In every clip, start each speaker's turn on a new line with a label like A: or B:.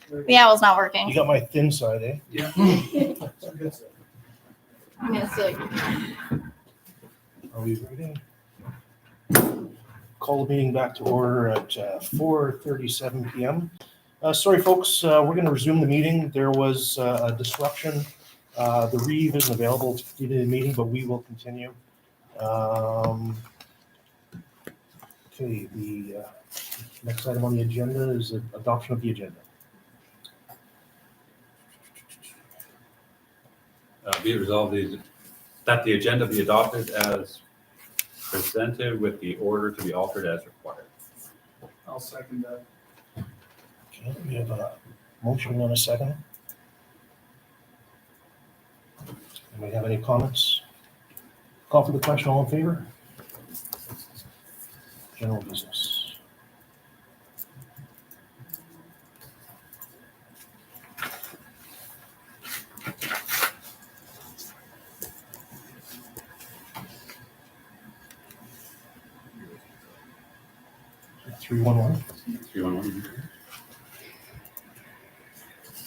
A: The owl's not working.
B: You got my thin side, eh?
C: Yeah.
A: I'm gonna steal
B: Are we ready? Call the meeting back to order at 4:37 p.m. Sorry, folks, we're going to resume the meeting. There was a disruption. The Reeve isn't available to continue the meeting, but we will continue. Okay, the next item on the agenda is adoption of the agenda.
D: Be it resolved that the agenda be adopted as presented with the order to be altered as required.
C: I'll second that.
B: Okay, we have a motion and a second. Anybody have any comments? Call for the question, all in favor? General business. Three one one.
D: 311.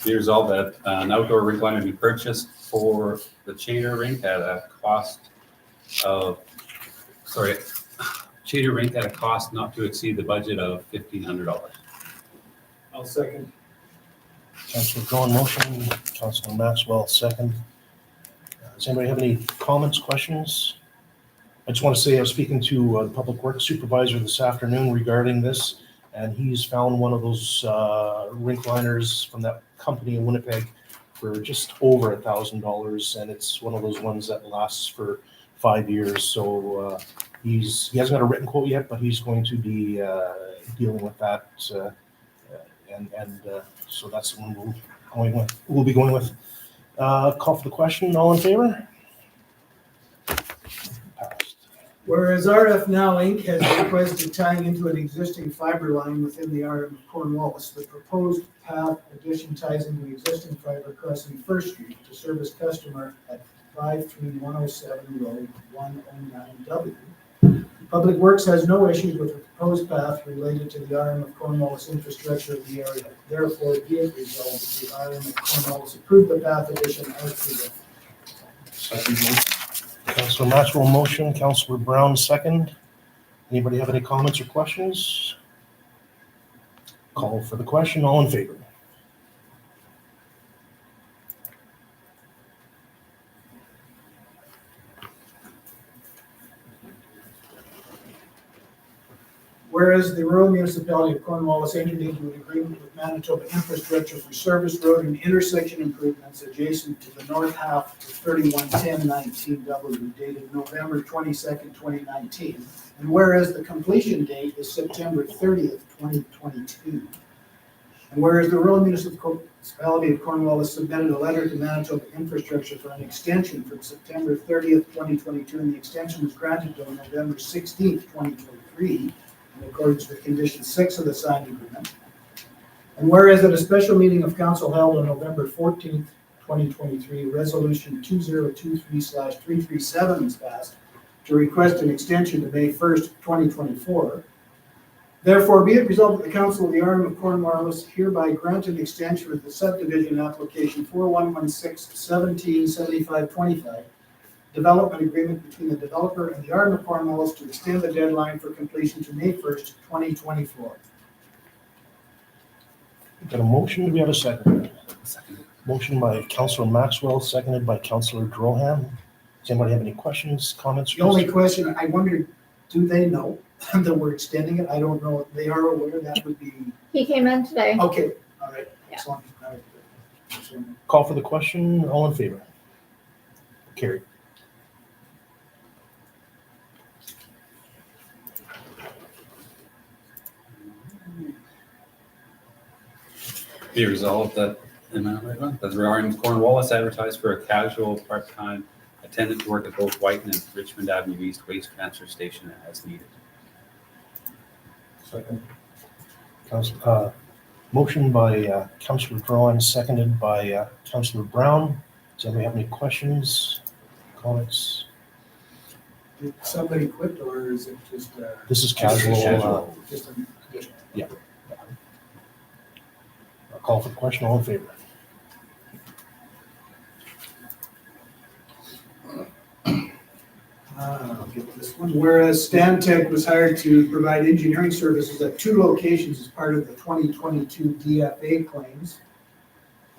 D: Be resolved that an outdoor rink line be purchased for the Chater rink at a cost not to exceed the budget of $1,500.
C: I'll second.
B: Councilor Drawn motion, Councilor Maxwell second. Does anybody have any comments, questions? I just want to say I was speaking to the Public Works Supervisor this afternoon regarding this, and he's found one of those rink liners from that company in Winnipeg for just over $1,000, and it's one of those ones that lasts for 5 years. So he hasn't got a written quote yet, but he's going to be dealing with that, and so that's the one we'll be going with. Call for the question. All in favor? Passed.
C: Whereas RF Now Inc. has requested tying into an existing fiber line within the RM of Cornwallis, the proposed path addition ties into existing fiber crossing First Street to service customer at 53107 Road 109W. Public Works has no issues with the proposed path related to the RM of Cornwallis infrastructure of the area. Therefore, be it resolved that the RM of Cornwallis approve the path addition as presented.
B: Second motion. Councilor Maxwell motion, Councilor Brown second. Anybody have any comments or questions? Call for the question. All in favor?
C: Whereas the rural municipality of Cornwallis entered into an agreement with Manitoba Infrastructure for service road and intersection improvements adjacent to the north half of 311019W dated November 22nd, 2019. And whereas the completion date is September 30th, 2022. And whereas the rural municipality of Cornwallis submitted a letter to Manitoba Infrastructure for an extension from September 30th, 2022, and the extension was granted on November 16th, 2023. In accordance with condition 6 of the signed agreement. And whereas at a special meeting of council held on November 14th, 2023, resolution 2023/337 was passed to request an extension to May 1st, 2024. Therefore, be it resolved that the council of the RM of Cornwallis hereby grant an extension of the subdivision application 4116-177525 development agreement between the developer and the RM of Cornwallis to extend the deadline for completion to May 1st, 2024.
B: Got a motion? Do we have a second? Motion by Councilor Maxwell, seconded by Councilor Drohan. Does anybody have any questions, comments?
C: The only question, I wondered, do they know that we're extending it? I don't know if they are aware. That would be,
A: He came in today.
C: okay, all right.
A: Yeah.
C: Excellent. All right. Excellent.
B: Call for the question. All in favor? Carried.
D: Be resolved that the RM Cornwallis advertised for a casual part-time attendant to work at both Whiten and Richmond Avenue East Waste Transfer Station as needed.
B: Second. Motion by Councilor Drawn, seconded by Councilor Brown. Does anybody have any questions, comments?
C: Did somebody quit or is it just,
B: This is casual.
D: Casual.
C: just an additional?
B: Yeah. Call for the question, all in favor?
C: I'll get this one. Whereas Stantec was hired to provide engineering services at 2 locations as part of the 2022 DFA claims.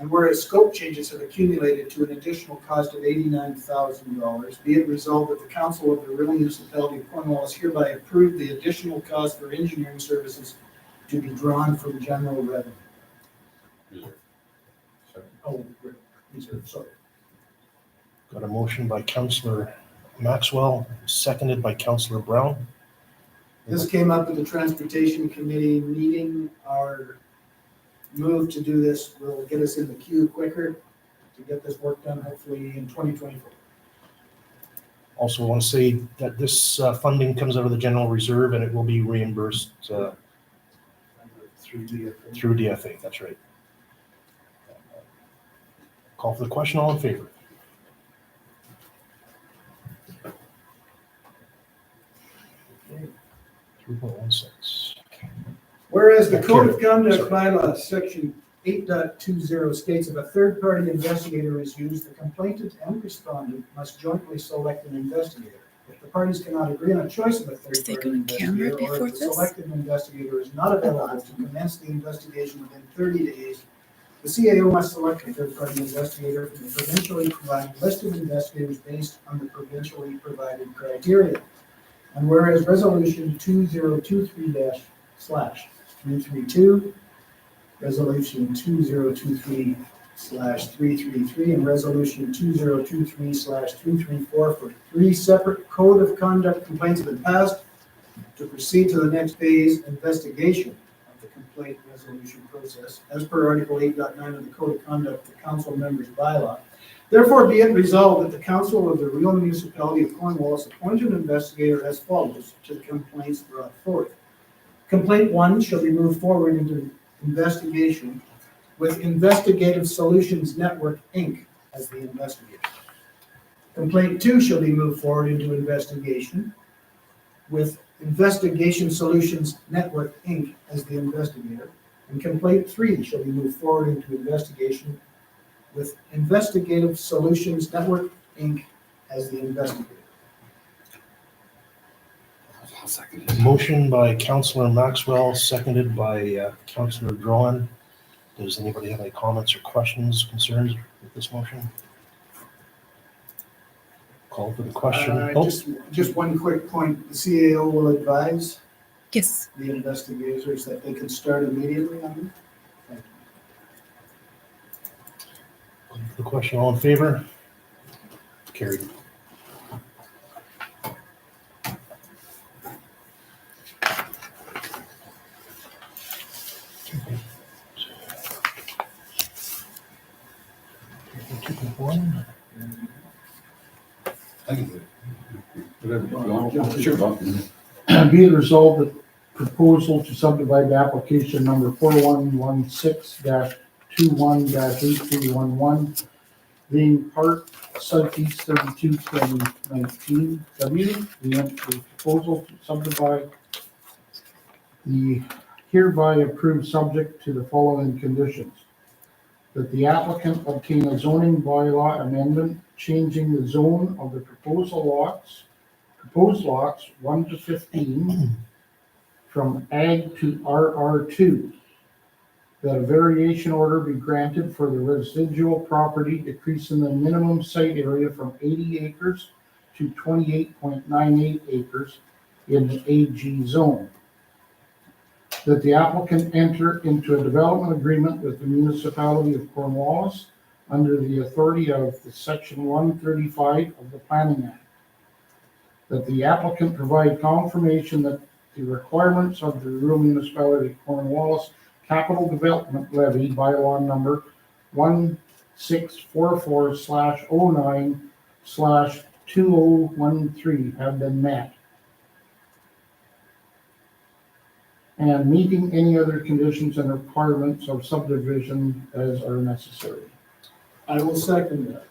C: And whereas scope changes have accumulated to an additional cost of $89,000, be it resolved that the Council of the Rural Municipality of Cornwallis hereby approve the additional cost for engineering services to be drawn from general revenue. Oh, reserve, sorry.
B: Got a motion by Councillor Maxwell, seconded by Councillor Brown.
C: This came up at the Transportation Committee meeting. Our move to do this will get us in the queue quicker to get this work done hopefully in 2024.
B: Also want to say that this funding comes out of the general reserve and it will be reimbursed
C: Through DFA.
B: through DFA, that's right. Call for the question, all in favor?
C: Okay.
B: 3.16.
C: Whereas the Code of Conduct bylaw, section 8.20 states if a third-party investigator is used, the complainant and respondent must jointly select an investigator. If the parties cannot agree on a choice of a
E: they
C: third-party
E: go on camera
C: investigator, or
E: before
C: if the
E: this?
C: selected investigator is not available to commence the investigation within 30 days, the CAO must select a third-party investigator from the provincially provided list of investigators based on the provincially provided criteria. And whereas Resolution 2023-332, Resolution 2023/333, and Resolution 2023/334 for 3 separate Code of Conduct complaints have been passed. To proceed to the next phase, investigation of the complaint resolution process, as per Article 8.9 of the Code of Conduct, the council members bylaw. Therefore, be it resolved that the Council of the Real Municipality of Cornwallis appoint an investigator as follows to the complaints brought forth. Complaint 1 shall be moved forward into investigation with Investigative Solutions Network, Inc. as the investigator. Complaint 2 shall be moved forward into investigation with Investigation Solutions Network, Inc. as the investigator. And complaint 3 shall be moved forward into investigation with Investigative Solutions Network, Inc. as the investigator.
D: I'll second it.
B: Motion by Councillor Maxwell, seconded by Councillor Drawn. Does anybody have any comments or questions, concerns with this motion? Call for the question.
C: Just one quick point. The CAO will advise
E: Yes.
C: the investigators that they can start immediately on it. Thank you.
B: Call for the question, all in favor? Carried.
D: I can do it. Whatever you want. Sure, Bob.
F: Be it resolved that proposal to subdivide application number 4116-21-8311, being part Southeast 32 2019 W, the proposal to subdivide the hereby approved subject to the following conditions. That the applicant obtain a zoning bylaw amendment changing the zone of the proposed lots 1 to 15 from ag to RR2. That a variation order be granted for the residual property decreasing the minimum site area from 80 acres to 28.98 acres in the AG zone. That the applicant enter into a development agreement with the municipality of Cornwallis under the authority of the section 135 of the Planning Act. That the applicant provide confirmation that the requirements of the rural municipality of Cornwallis capital development levy bylaw number 1644/09/2013 have been met. And meeting any other conditions and requirements of subdivision as are necessary.
C: I will second that.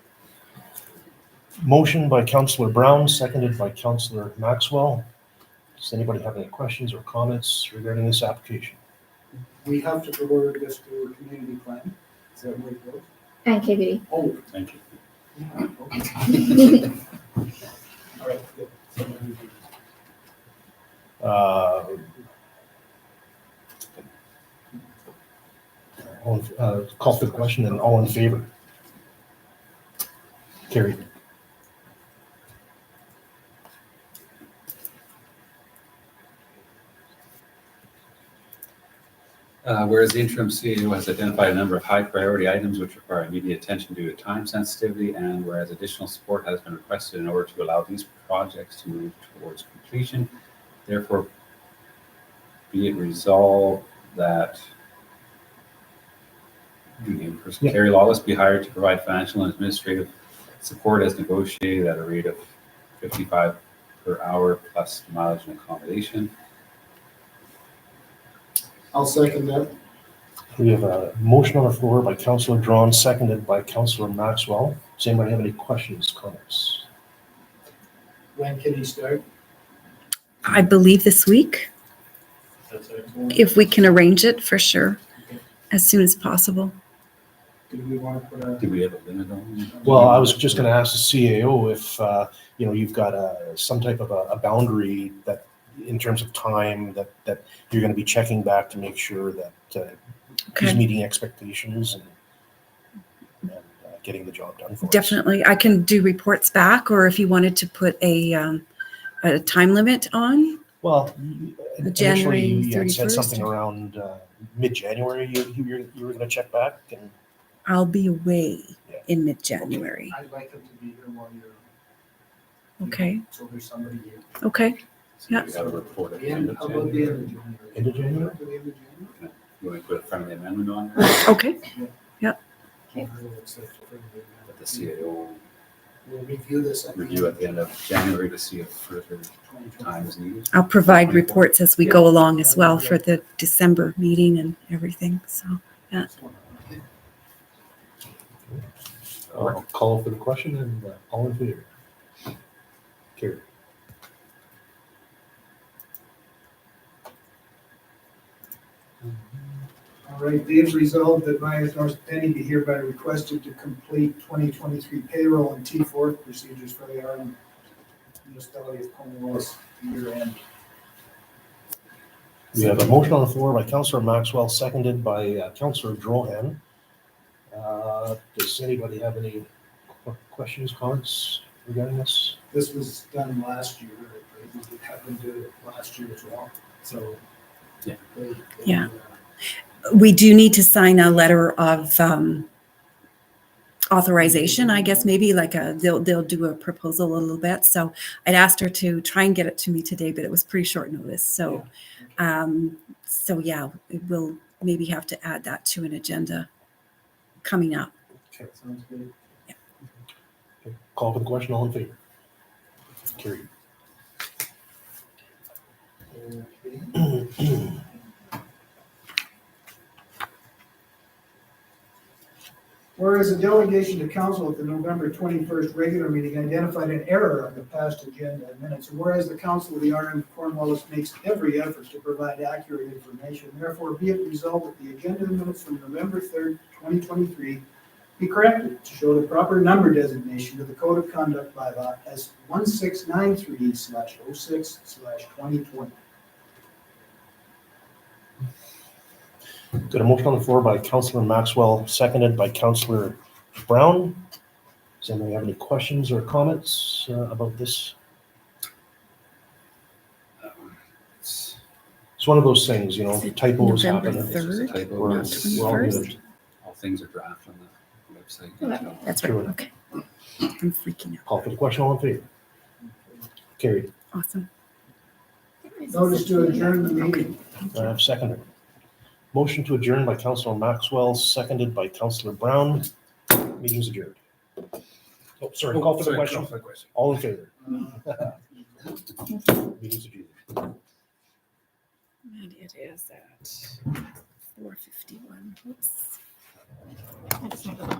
B: Motion by Councillor Brown, seconded by Councillor Maxwell. Does anybody have any questions or comments regarding this application?
C: We have to forward this to community plan. Is that where it goes?
A: And KBD.
C: Oh,
D: Thank you.
C: yeah, okay. All right, good.
B: Call for the question and all in favor? Carried.
D: Whereas the interim CAO has identified a number of high priority items which require immediate attention due to time sensitivity, and whereas additional support has been requested in order to allow these projects to move towards completion, therefore be it resolved that
B: Yeah.
D: Carrie Lawless be hired to provide financial and administrative support as negotiated at a rate of $55 per hour plus mileage and accommodation.
C: I'll second that.
B: We have a motion on the floor by Councillor Drawn, seconded by Councillor Maxwell. Does anybody have any questions, comments?
C: When can he start?
E: I believe this week, if we can arrange it for sure, as soon as possible.
C: Do we want to put a?
D: Do we have a limit on?
B: Well, I was just going to ask the CAO if, you've got some type of a boundary that, in terms of time, that you're going to be checking back to make sure that he's
E: Okay,
B: meeting expectations and getting the job done for us.
E: definitely. I can do reports back, or if you wanted to put a time limit on.
B: Well, initially
E: January
B: you had said
E: 31st.
B: something around mid-January you were going to check back, and
E: I'll be away
B: Yeah.
E: in mid-January.
C: I'd like him to be here while you're.
E: Okay,
C: So there's somebody here.
E: okay.
D: So
E: Yeah.
D: we have a report at the
C: The
D: end
C: end,
D: of
C: how about the
D: January.
C: end of January?
B: End of January?
C: The end of January?
D: You want to put a friendly amendment on there?
E: Okay,
C: I will accept it for the
D: Let the CAO
C: We'll review this.
D: review at the end of January to see if further time is needed.
E: I'll provide reports as we go along as well for the December meeting and everything, so.
B: I'll call for the question and all in favor. Carried.
C: All right, be it resolved that Ryan North Penny be hereby requested to complete 2023 payroll and T4 procedures for the Ireland Municipality of Cornwallis year end.
B: We have a motion on the floor by Councillor Maxwell, seconded by Councillor Drohan. Does anybody have any questions, comments regarding this?
C: This was done last year. It happened to it last year as well, so.
D: Yeah.
E: Yeah. We do need to sign a letter of authorization, I guess, maybe like they'll do a proposal a little bit. So I'd asked her to try and get it to me today, but it was pretty short notice. So, yeah, we'll maybe have to add that to an agenda coming up.
C: Sounds good.
B: Okay, call for the question, all in favor. Carried.
C: Okay. Whereas a delegation to council at the November 21st regular meeting identified an error on the past agenda minutes, and whereas the council of the Ireland of Cornwallis makes every effort to provide accurate information, therefore be it resolved that the agenda minutes from November 3rd, 2023 be corrected to show the proper number designation to the Code of Conduct bylaw as 1693/06/2020.
B: Got a motion on the floor by Councillor Maxwell, seconded by Councillor Brown. Does anybody have any questions or comments about this?
D: It's
B: It's one of those things, typos
E: November
B: happen.
D: just a
E: 3rd?
D: typo.
B: We're
E: Not
B: all
E: 21st?
B: good.
D: All things are draft on the website.
A: Okay.
E: That's right.
B: Sure.
E: Okay. I'm freaking out.
B: Call for the question, all in favor. Carried.
E: Awesome.
C: Notice to adjourn the meeting.
B: Seconded. Motion to adjourn by Councillor Maxwell, seconded by Councillor Brown. Meeting's adjourned. Oh, sorry, call for the question. All in favor. Meeting's adjourned.
E: And it is at 4:51. Oops.
A: I just need to know.